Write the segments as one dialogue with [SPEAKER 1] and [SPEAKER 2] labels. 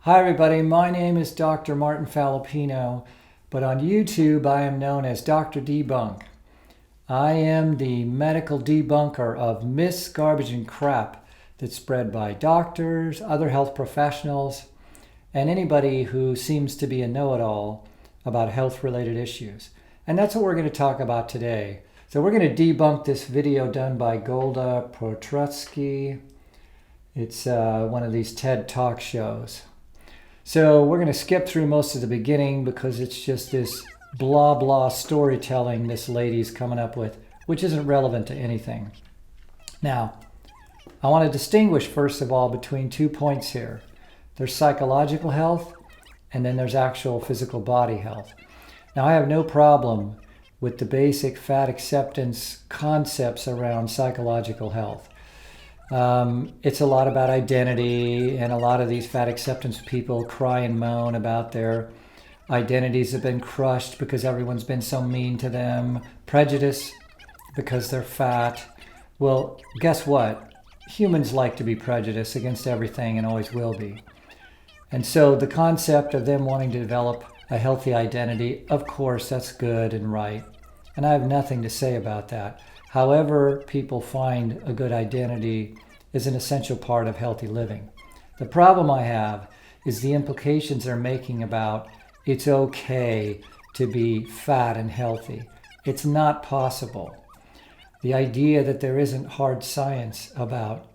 [SPEAKER 1] Hi everybody, my name is Dr. Martin Fallopino, but on YouTube I am known as Dr. Debunk. I am the medical debunker of myths, garbage, and crap that's spread by doctors, other health professionals, and anybody who seems to be a know-it-all about health-related issues. And that's what we're going to talk about today. So we're going to debunk this video done by Golda Protrusky. It's one of these TED Talk shows. So we're going to skip through most of the beginning because it's just this blah blah storytelling this lady's coming up with, which isn't relevant to anything. Now, I want to distinguish first of all between 2 points here. There's psychological health and then there's actual physical body health. Now, I have no problem with the basic fat acceptance concepts around psychological health. It's a lot about identity, and a lot of these fat acceptance people cry and moan about their identities have been crushed because everyone's been so mean to them. Prejudice because they're fat. Well, guess what? Humans like to be prejudiced against everything and always will be. And so the concept of them wanting to develop a healthy identity, of course, that's good and right. And I have nothing to say about that. However people find a good identity is an essential part of healthy living. The problem I have is the implications they're making about it's okay to be fat and healthy. It's not possible. The idea that there isn't hard science about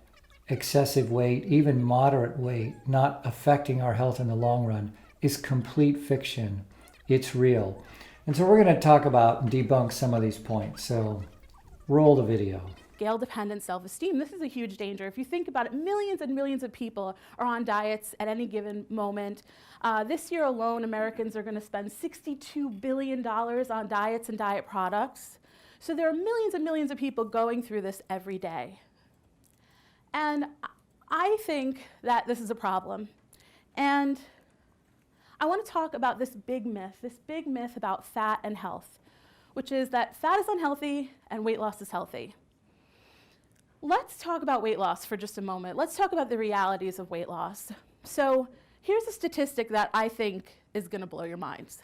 [SPEAKER 1] excessive weight, even moderate weight, not affecting our health in the long run is complete fiction. It's real. And so we're going to talk about and debunk some of these points. So roll the video.
[SPEAKER 2] Scale-dependent self-esteem. This is a huge danger. If you think about it, millions and millions of people are on diets at any given moment. This year alone, Americans are going to spend $62 billion on diets and diet products. So there are millions and millions of people going through this every day. And I think that this is a problem. And I want to talk about this big myth about fat and health, which is that fat is unhealthy and weight loss is healthy. Let's talk about weight loss for just a moment. Let's talk about the realities of weight loss. So here's a statistic that I think is going to blow your minds.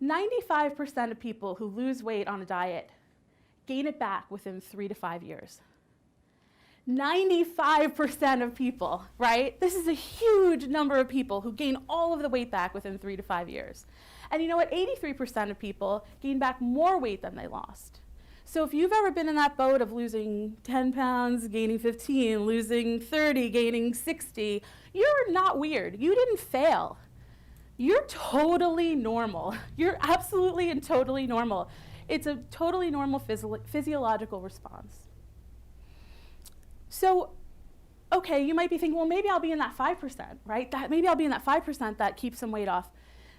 [SPEAKER 2] 95% of people who lose weight on a diet gain it back within 3 to 5 years. 95% of people, right? This is a huge number of people who gain all of the weight back within 3 to 5 years. And you know what? 83% of people gain back more weight than they lost. So if you've ever been in that boat of losing 10 pounds, gaining 15, losing 30, gaining 60, you're not weird. You didn't fail. You're totally normal. You're absolutely and totally normal. It's a totally normal physiological response. So, okay, you might be thinking, well, maybe I'll be in that 5%, right? Maybe I'll be in that 5% that keeps some weight off.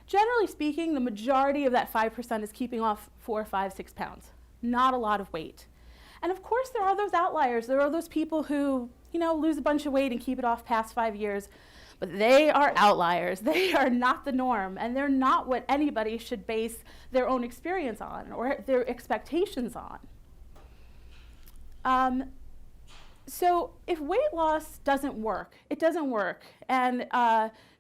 [SPEAKER 2] Generally speaking, the majority of that 5% is keeping off 4, 5, 6 pounds. Not a lot of weight. And of course, there are those outliers. There are those people who, lose a bunch of weight and keep it off past 5 years. But they are outliers. They are not the norm. And they're not what anybody should base their own experience on or their expectations on. So if weight loss doesn't work, it doesn't work, and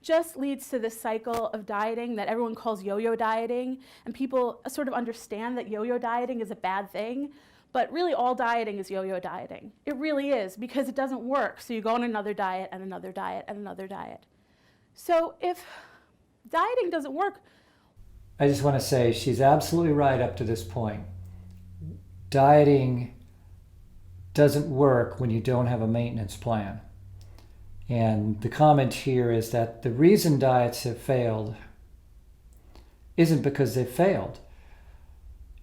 [SPEAKER 2] just leads to this cycle of dieting that everyone calls yo-yo dieting, and people sort of understand that yo-yo dieting is a bad thing, but really all dieting is yo-yo dieting. It really is, because it doesn't work, so you go on another diet and another diet and another diet. So if dieting doesn't work...
[SPEAKER 1] I just want to say she's absolutely right up to this point. Dieting doesn't work when you don't have a maintenance plan. And the comment here is that the reason diets have failed isn't because they've failed.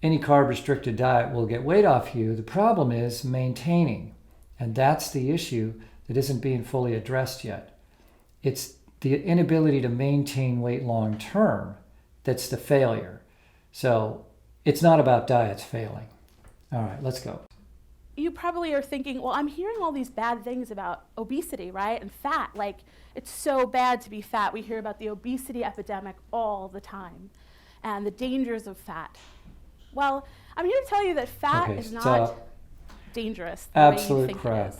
[SPEAKER 1] Any carb-restricted diet will get weight off you. The problem is maintaining. And that's the issue that isn't being fully addressed yet. It's the inability to maintain weight long term that's the failure. So it's not about diets failing. All right, let's go.
[SPEAKER 2] You probably are thinking, well, I'm hearing all these bad things about obesity, right? And fat, like it's so bad to be fat. We hear about the obesity epidemic all the time and the dangers of fat. Well, I'm here to tell you that fat is not dangerous the way you think it is.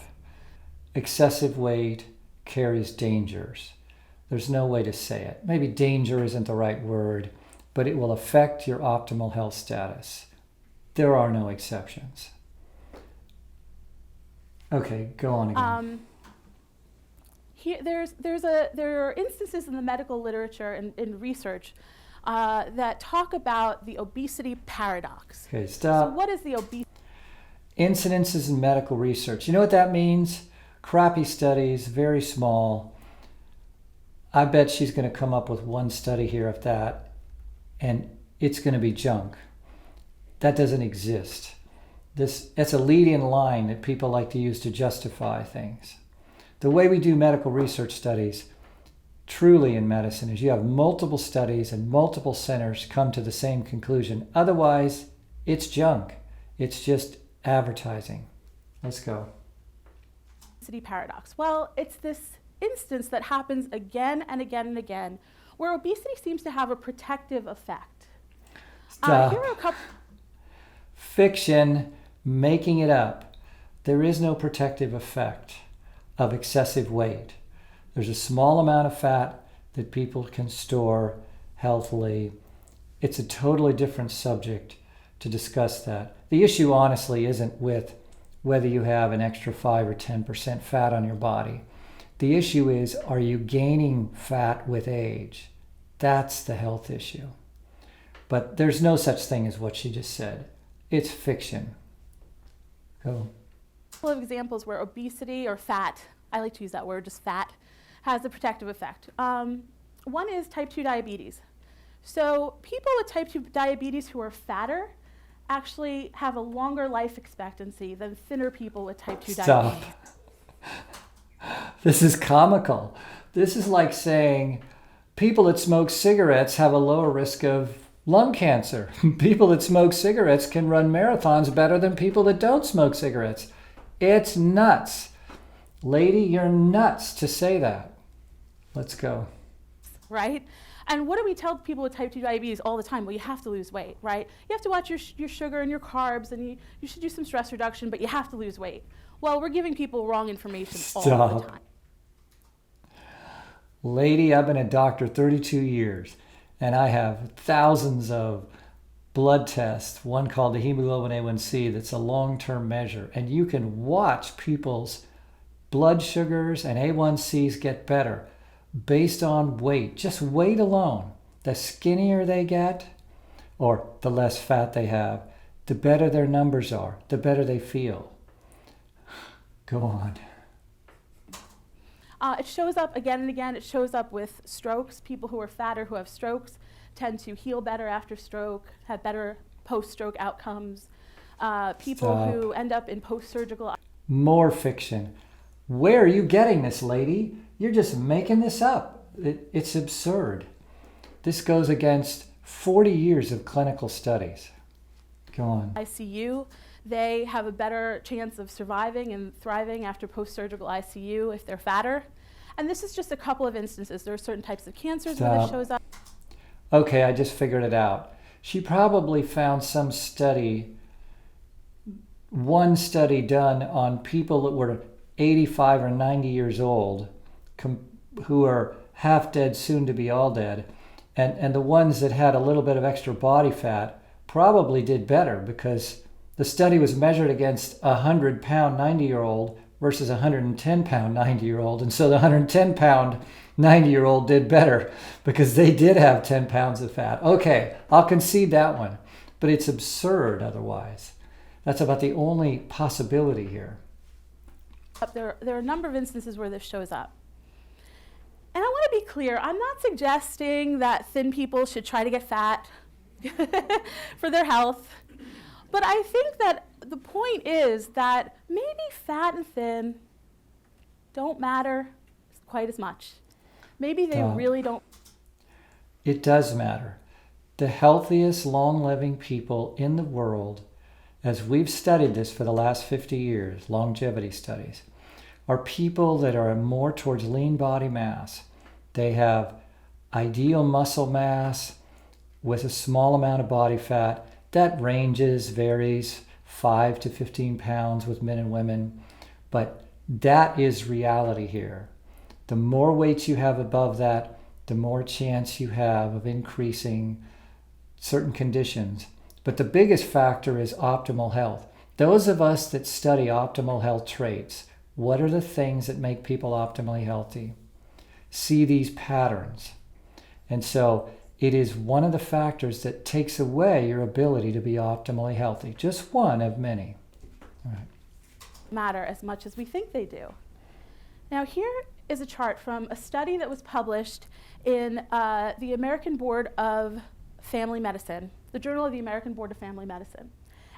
[SPEAKER 1] Excessive weight carries dangers. There's no way to say it. Maybe danger isn't the right word, but it will affect your optimal health status. There are no exceptions. Okay, go on again.
[SPEAKER 2] There are instances in the medical literature and in research that talk about the obesity paradox.
[SPEAKER 1] Okay, stop.
[SPEAKER 2] So what is the obesity?
[SPEAKER 1] Incidences in medical research. You know what that means? Crappy studies, very small. I bet she's going to come up with one study here of that, and it's going to be junk. That doesn't exist. That's a lead-in line that people like to use to justify things. The way we do medical research studies, truly in medicine, is you have multiple studies and multiple centers come to the same conclusion. Otherwise, it's junk. It's just advertising. Let's go.
[SPEAKER 2] Obesity paradox. Well, it's this instance that happens again and again and again, where obesity seems to have a protective effect. Here are a couple.
[SPEAKER 1] Fiction, making it up. There is no protective effect of excessive weight. There's a small amount of fat that people can store healthily. It's a totally different subject to discuss that. The issue honestly isn't with whether you have an extra 5 or 10% fat on your body. The issue is, are you gaining fat with age? That's the health issue. But there's no such thing as what she just said. It's fiction. Go.
[SPEAKER 2] A couple of examples where obesity or fat, I like to use that word, just fat, has a protective effect. One is type 2 diabetes. So people with type 2 diabetes who are fatter actually have a longer life expectancy than thinner people with type 2 diabetes.
[SPEAKER 1] This is comical. This is like saying people that smoke cigarettes have a lower risk of lung cancer. People that smoke cigarettes can run marathons better than people that don't smoke cigarettes. It's nuts. Lady, you're nuts to say that. Let's go.
[SPEAKER 2] Right? And what do we tell people with type 2 diabetes all the time? Well, you have to lose weight, right? You have to watch your sugar and your carbs, and you should do some stress reduction, but you have to lose weight. Well, we're giving people wrong information all the time.
[SPEAKER 1] Lady, I've been a doctor 32 years, and I have thousands of blood tests, one called the hemoglobin A1C, that's a long-term measure. And you can watch people's blood sugars and A1Cs get better based on weight, just weight alone. The skinnier they get, or the less fat they have, the better their numbers are, the better they feel. Go on.
[SPEAKER 2] It shows up again and again. It shows up with strokes. People who are fatter who have strokes tend to heal better after stroke, have better post-stroke outcomes. People who end up in post-surgical...
[SPEAKER 1] More fiction. Where are you getting this, lady? You're just making this up. It's absurd. This goes against 40 years of clinical studies. Go on.
[SPEAKER 2] ICU, they have a better chance of surviving and thriving after post-surgical ICU if they're fatter. And this is just a couple of instances. There are certain types of cancers where this shows up.
[SPEAKER 1] Okay, I just figured it out. She probably found some study, one study done on people that were 85 or 90 years old, who are half dead, soon to be all dead. And the ones that had a little bit of extra body fat probably did better, because the study was measured against a 100-pound 90-year-old versus a 110-pound 90-year-old. And so the 110-pound 90-year-old did better because they did have 10 pounds of fat. Okay, I'll concede that one, but it's absurd otherwise. That's about the only possibility here.
[SPEAKER 2] There are a number of instances where this shows up. And I want to be clear, I'm not suggesting that thin people should try to get fat for their health. But I think that the point is that maybe fat and thin don't matter quite as much. Maybe they really don't.
[SPEAKER 1] It does matter. The healthiest, long-living people in the world, as we've studied this for the last 50 years, longevity studies, are people that are more towards lean body mass. They have ideal muscle mass with a small amount of body fat. That varies 5 to 15 pounds with men and women, but that is reality here. The more weight you have above that, the more chance you have of increasing certain conditions. But the biggest factor is optimal health. Those of us that study optimal health traits, what are the things that make people optimally healthy? See these patterns. And so it is one of the factors that takes away your ability to be optimally healthy. Just one of many. All right.
[SPEAKER 2] Matter as much as we think they do. Now here is a chart from a study that was published in the American Board of Family Medicine, the Journal of the American Board of Family Medicine.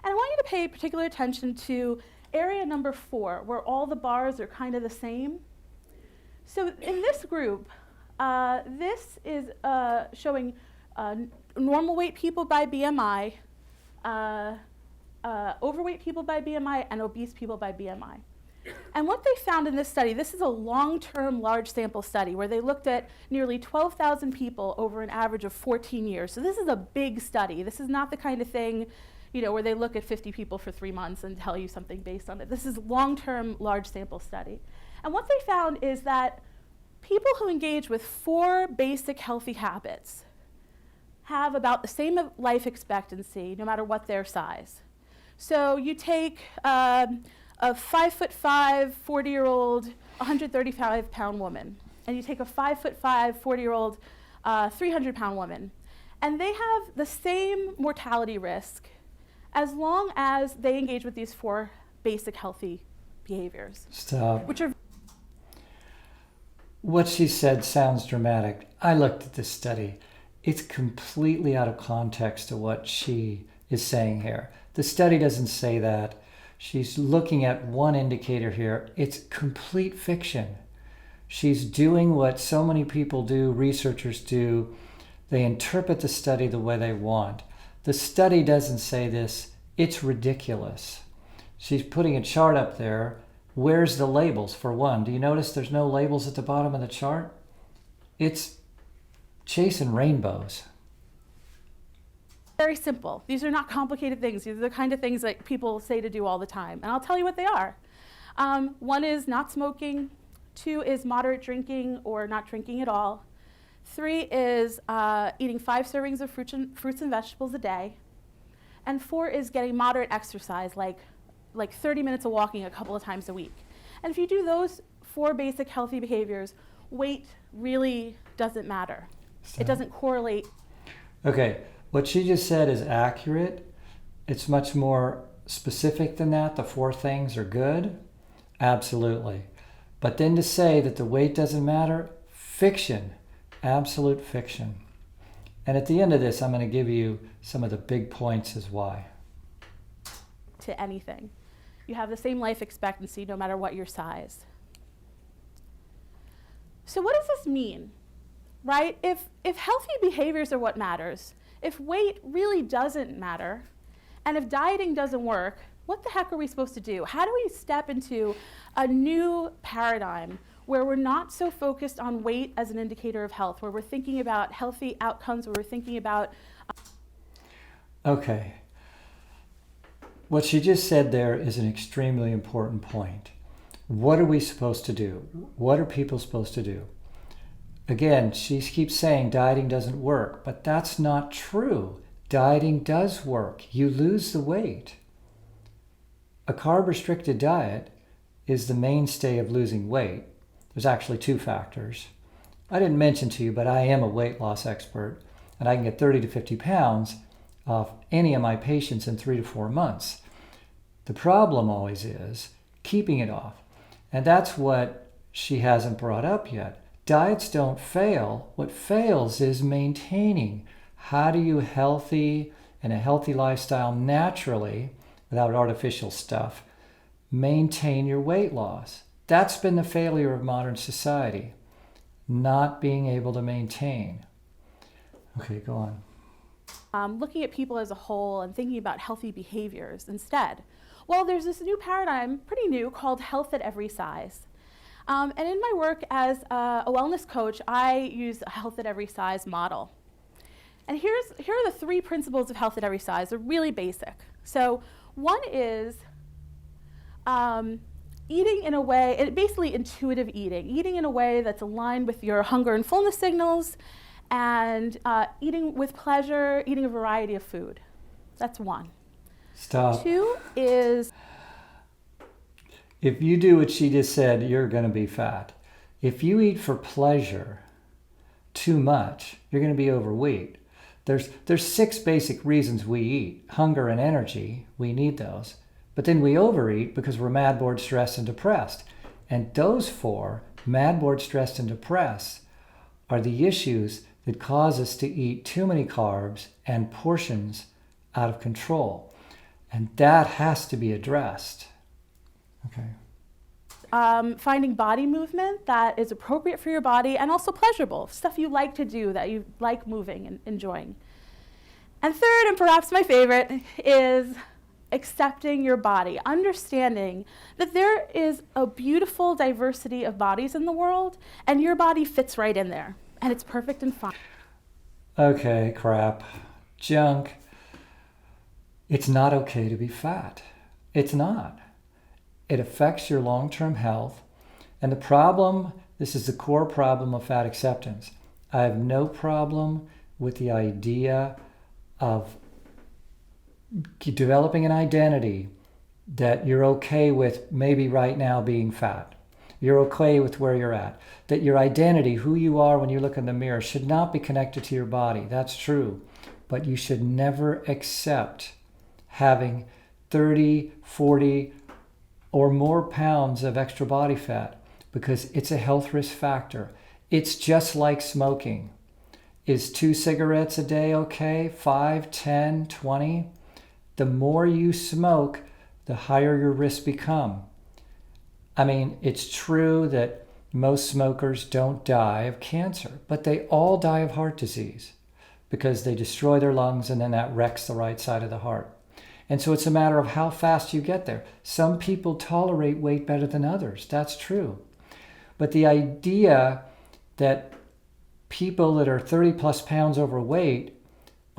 [SPEAKER 2] And I want you to pay particular attention to area number 4, where all the bars are kind of the same. So in this group, this is showing normal weight people by BMI, overweight people by BMI, and obese people by BMI. And what they found in this study, this is a long-term large sample study where they looked at nearly 12,000 people over an average of 14 years. So this is a big study. This is not the kind of thing, where they look at 50 people for 3 months and tell you something based on it. This is long-term large sample study. And what they found is that people who engage with 4 basic healthy habits have about the same life expectancy no matter what their size. So you take a 5'5", 40-year-old, 135-pound woman, and you take a 5'5", 40-year-old, 300-pound woman, and they have the same mortality risk as long as they engage with these 4 basic healthy behaviors.
[SPEAKER 1] Stop.
[SPEAKER 2] Which are
[SPEAKER 1] What she said sounds dramatic. I looked at this study. It's completely out of context to what she is saying here. The study doesn't say that. She's looking at one indicator here. It's complete fiction. She's doing what so many people do, researchers do. They interpret the study the way they want. The study doesn't say this. It's ridiculous. She's putting a chart up there. Where's the labels, for one? Do you notice there's no labels at the bottom of the chart? It's chasing rainbows.
[SPEAKER 2] very simple. These are not complicated things. These are the kind of things that people say to do all the time. And I'll tell you what they are. 1 is not smoking. 2 is moderate drinking or not drinking at all. 3 is eating 5 servings of fruits and vegetables a day. And 4 is getting moderate exercise, like 30 minutes of walking a couple of times a week. And if you do those 4 basic healthy behaviors, weight really doesn't matter. It doesn't correlate.
[SPEAKER 1] Okay, what she just said is accurate. It's much more specific than that. The 4 things are good. Absolutely. But then to say that the weight doesn't matter, fiction, absolute fiction. And at the end of this, I'm going to give you some of the big points as why.
[SPEAKER 2] To anything. You have the same life expectancy no matter what your size. So what does this mean, right? If healthy behaviors are what matters, if weight really doesn't matter, and if dieting doesn't work, what the heck are we supposed to do? How do we step into a new paradigm where we're not so focused on weight as an indicator of health, where we're thinking about healthy outcomes, where we're thinking about...
[SPEAKER 1] Okay. What she just said there is an extremely important point. What are we supposed to do? What are people supposed to do? Again, she keeps saying dieting doesn't work, but that's not true. Dieting does work. You lose the weight. A carb-restricted diet is the mainstay of losing weight. There's actually 2 factors. I didn't mention to you, but I am a weight loss expert, and I can get 30 to 50 pounds off any of my patients in 3 to 4 months. The problem always is keeping it off. And that's what she hasn't brought up yet. Diets don't fail. What fails is maintaining. How do you in a healthy lifestyle naturally, without artificial stuff, maintain your weight loss? That's been the failure of modern society, not being able to maintain. Okay, go on.
[SPEAKER 2] Looking at people as a whole and thinking about healthy behaviors instead. Well, there's this new paradigm, pretty new, called health at every size. And in my work as a wellness coach, I use a health at every size model. And here are the 3 principles of health at every size. They're really basic. So 1 is eating in a way, basically intuitive eating in a way that's aligned with your hunger and fullness signals, and eating with pleasure, eating a variety of food. That's one.
[SPEAKER 1] Stop.
[SPEAKER 2] Two is...
[SPEAKER 1] If you do what she just said, you're going to be fat. If you eat for pleasure too much, you're going to be overweight. There's 6 basic reasons we eat. Hunger and energy, we need those. But then we overeat because we're mad, bored, stressed, and depressed. And those 4, mad, bored, stressed, and depressed, are the issues that cause us to eat too many carbs and portions out of control. And that has to be addressed. Okay.
[SPEAKER 2] Finding body movement that is appropriate for your body and also pleasurable, stuff you like to do, that you like moving and enjoying. And third, and perhaps my favorite, is accepting your body, understanding that there is a beautiful diversity of bodies in the world, and your body fits right in there, and it's perfect and fine.
[SPEAKER 1] Okay, crap. Junk. It's not okay to be fat. It's not. It affects your long-term health. And the problem, this is the core problem of fat acceptance. I have no problem with the idea of developing an identity that you're okay with maybe right now being fat. You're okay with where you're at. That your identity, who you are when you look in the mirror, should not be connected to your body. That's true. But you should never accept having 30, 40, or more pounds of extra body fat, because it's a health risk factor. It's just like smoking. Is 2 cigarettes a day okay? 5, 10, 20? The more you smoke, the higher your risks become. I mean, it's true that most smokers don't die of cancer, but they all die of heart disease because they destroy their lungs, and then that wrecks the right side of the heart. And so it's a matter of how fast you get there. Some people tolerate weight better than others. That's true. But the idea that people that are 30 plus pounds overweight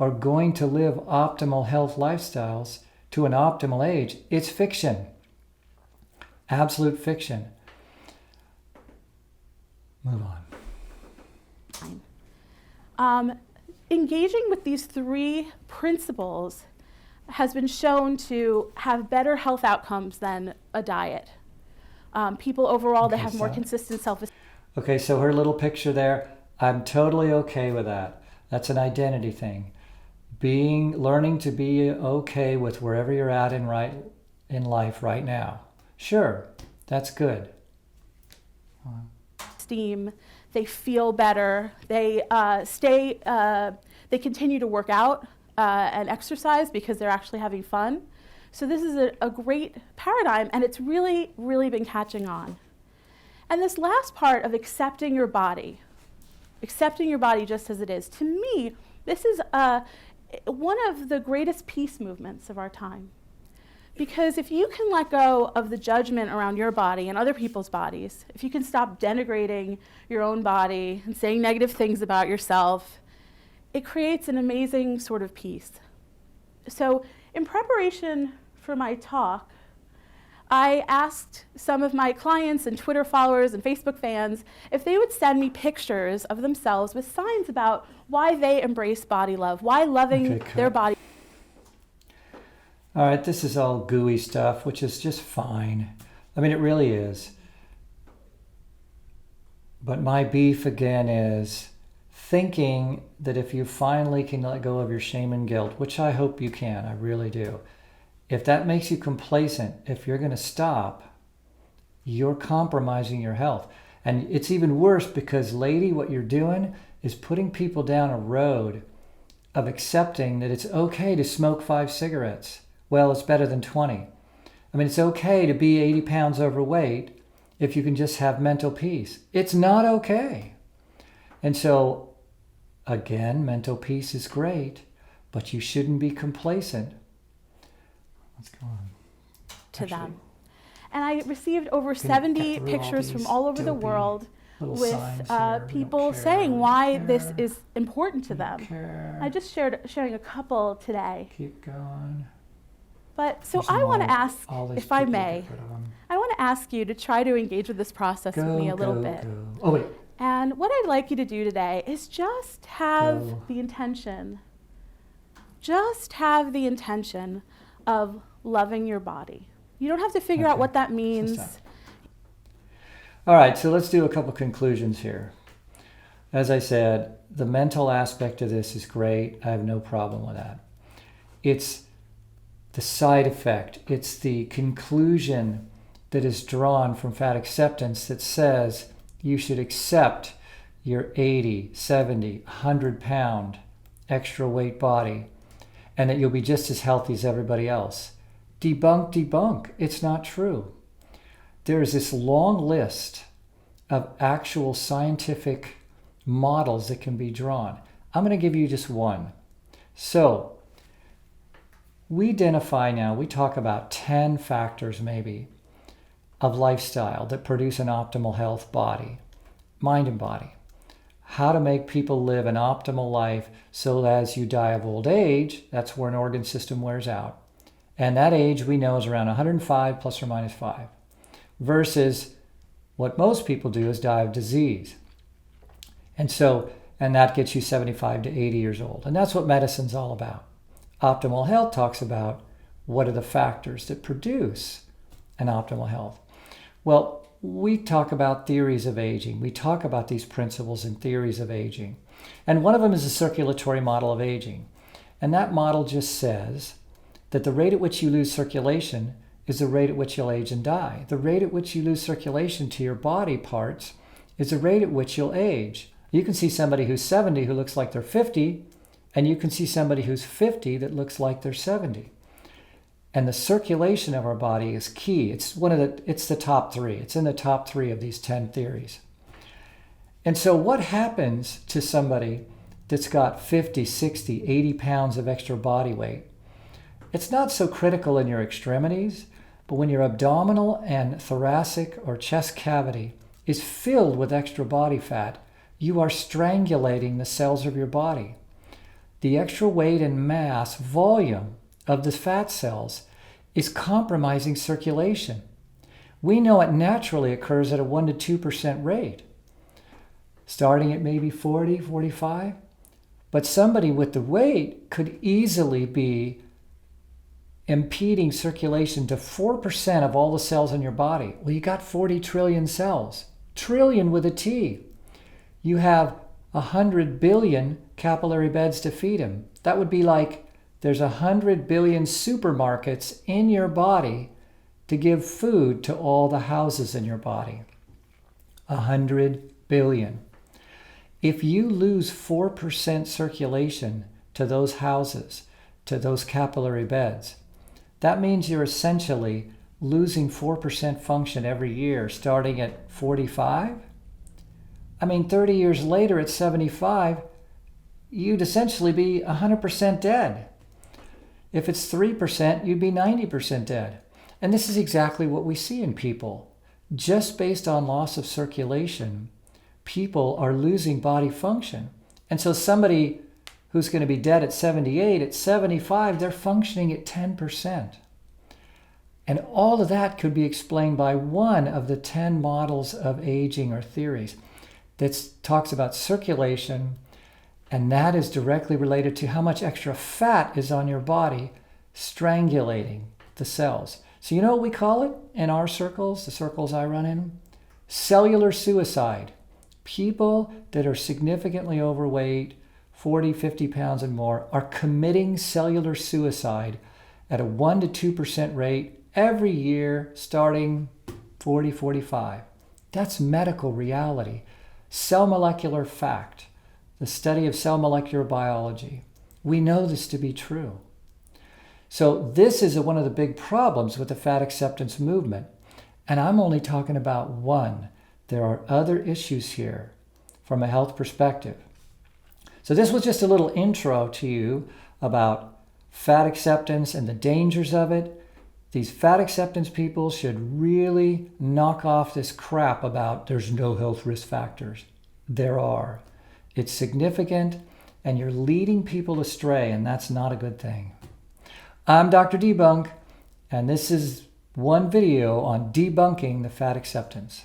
[SPEAKER 1] are going to live optimal health lifestyles to an optimal age, it's fiction. Absolute fiction. Move on.
[SPEAKER 2] Engaging with these 3 principles has been shown to have better health outcomes than a diet. People overall that have more consistent self-esteem.
[SPEAKER 1] Okay, so her little picture there, I'm totally okay with that. That's an identity thing. Learning to be okay with wherever you're at in life right now. Sure, that's good.
[SPEAKER 2] They feel better. They continue to work out and exercise because they're actually having fun. So this is a great paradigm, and it's really, really been catching on. And this last part of accepting your body just as it is, to me, this is one of the greatest peace movements of our time. Because if you can let go of the judgment around your body and other people's bodies, if you can stop denigrating your own body and saying negative things about yourself, it creates an amazing sort of peace. So in preparation for my talk, I asked some of my clients and Twitter followers and Facebook fans if they would send me pictures of themselves with signs about why they embrace body love, why loving their body.
[SPEAKER 1] All right, this is all gooey stuff, which is just fine. I mean, it really is. But my beef again is thinking that if you finally can let go of your shame and guilt, which I hope you can, I really do. If that makes you complacent, if you're going to stop, you're compromising your health. And it's even worse because, lady, what you're doing is putting people down a road of accepting that it's okay to smoke 5 cigarettes. Well, it's better than 20. I mean, it's okay to be 80 pounds overweight if you can just have mental peace. It's not okay. And so, again, mental peace is great, but you shouldn't be complacent. Let's go on.
[SPEAKER 2] To them. And I received over 70 pictures from all over the world with people saying why this is important to them. I just sharing a couple today.
[SPEAKER 1] Keep going.
[SPEAKER 2] But so I want to ask, if I may, I want to ask you to try to engage with this process with me a little bit.
[SPEAKER 1] Go. Oh, wait.
[SPEAKER 2] And what I'd like you to do today is just have
[SPEAKER 1] Go.
[SPEAKER 2] the intention, of loving your body. You don't have to figure out what that means.
[SPEAKER 1] All right, so let's do a couple conclusions here. As I said, the mental aspect of this is great. I have no problem with that. It's the side effect. It's the conclusion that is drawn from fat acceptance that says you should accept your 80, 70, 100-pound extra weight body and that you'll be just as healthy as everybody else. Debunk. It's not true. There is this long list of actual scientific models that can be drawn. I'm going to give you just one. So we identify now, we talk about 10 factors maybe of lifestyle that produce an optimal health body, mind and body. How to make people live an optimal life so that as you die of old age, that's where an organ system wears out. And that age we know is around 105 plus or minus 5. Versus what most people do is die of disease. And that gets you 75 to 80 years old. And that's what medicine's all about. Optimal health talks about what are the factors that produce an optimal health. Well, we talk about theories of aging. We talk about these principles and theories of aging. And one of them is a circulatory model of aging. And that model just says that the rate at which you lose circulation is the rate at which you'll age and die. The rate at which you lose circulation to your body parts is the rate at which you'll age. You can see somebody who's 70 who looks like they're 50, and you can see somebody who's 50 that looks like they're 70. And the circulation of our body is key. It's the top 3. It's in the top 3 of these 10 theories. And so what happens to somebody that's got 50, 60, 80 pounds of extra body weight? It's not so critical in your extremities, but when your abdominal and thoracic or chest cavity is filled with extra body fat, you are strangulating the cells of your body. The extra weight and mass volume of the fat cells is compromising circulation. We know it naturally occurs at a 1% to 2% rate, starting at maybe 40, 45. But somebody with the weight could easily be impeding circulation to 4% of all the cells in your body. Well, you got 40 trillion cells, trillion with a T. You have 100 billion capillary beds to feed them. That would be like there's 100 billion supermarkets in your body to give food to all the houses in your body. 100 billion. If you lose 4% circulation to those houses, to those capillary beds, that means you're essentially losing 4% function every year, starting at 45. 30 years later at 75, you'd essentially be 100% dead. If it's 3%, you'd be 90% dead. And this is exactly what we see in people. Just based on loss of circulation, people are losing body function. And so somebody who's going to be dead at 78, at 75, they're functioning at 10%. And all of that could be explained by one of the 10 models of aging or theories that talks about circulation, and that is directly related to how much extra fat is on your body strangulating the cells. So you know what we call it in our circles, the circles I run in? Cellular suicide. People that are significantly overweight, 40, 50 pounds and more, are committing cellular suicide at a 1% to 2% rate every year starting 40, 45. That's medical reality. Cell molecular fact, the study of cell molecular biology. We know this to be true. So this is one of the big problems with the fat acceptance movement. And I'm only talking about one. There are other issues here from a health perspective. So this was just a little intro to you about fat acceptance and the dangers of it. These fat acceptance people should really knock off this crap about there's no health risk factors. There are. It's significant, and you're leading people astray, and that's not a good thing. I'm Dr. Debunk, and this is one video on debunking the fat acceptance.